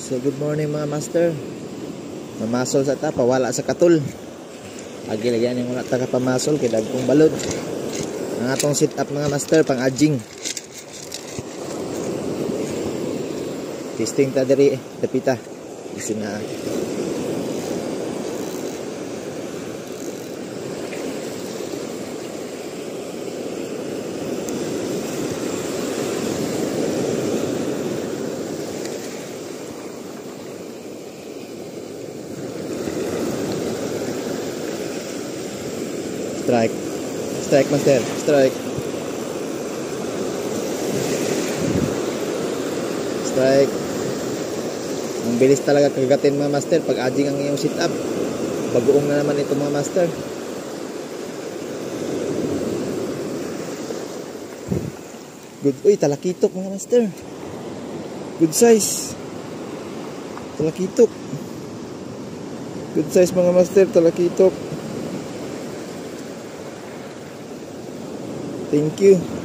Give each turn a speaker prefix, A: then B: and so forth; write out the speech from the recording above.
A: So good morning mga master. Mamasol sa ta, pawala sa katul. Agi lagyan yung wala ta kapamasol kay dagkong balod. Ang atong sit up mga master pang aging. Testing ta diri dapita. Isin na. Strike. Strike master. Strike. Strike. Ang bilis talaga kagatin mga master pag aging ang iyong sit up. Bagoong na naman ito mga master. Good. Uy, talakitok mga master. Good size. Talakitok. Good size mga master, talakitok. Thank you.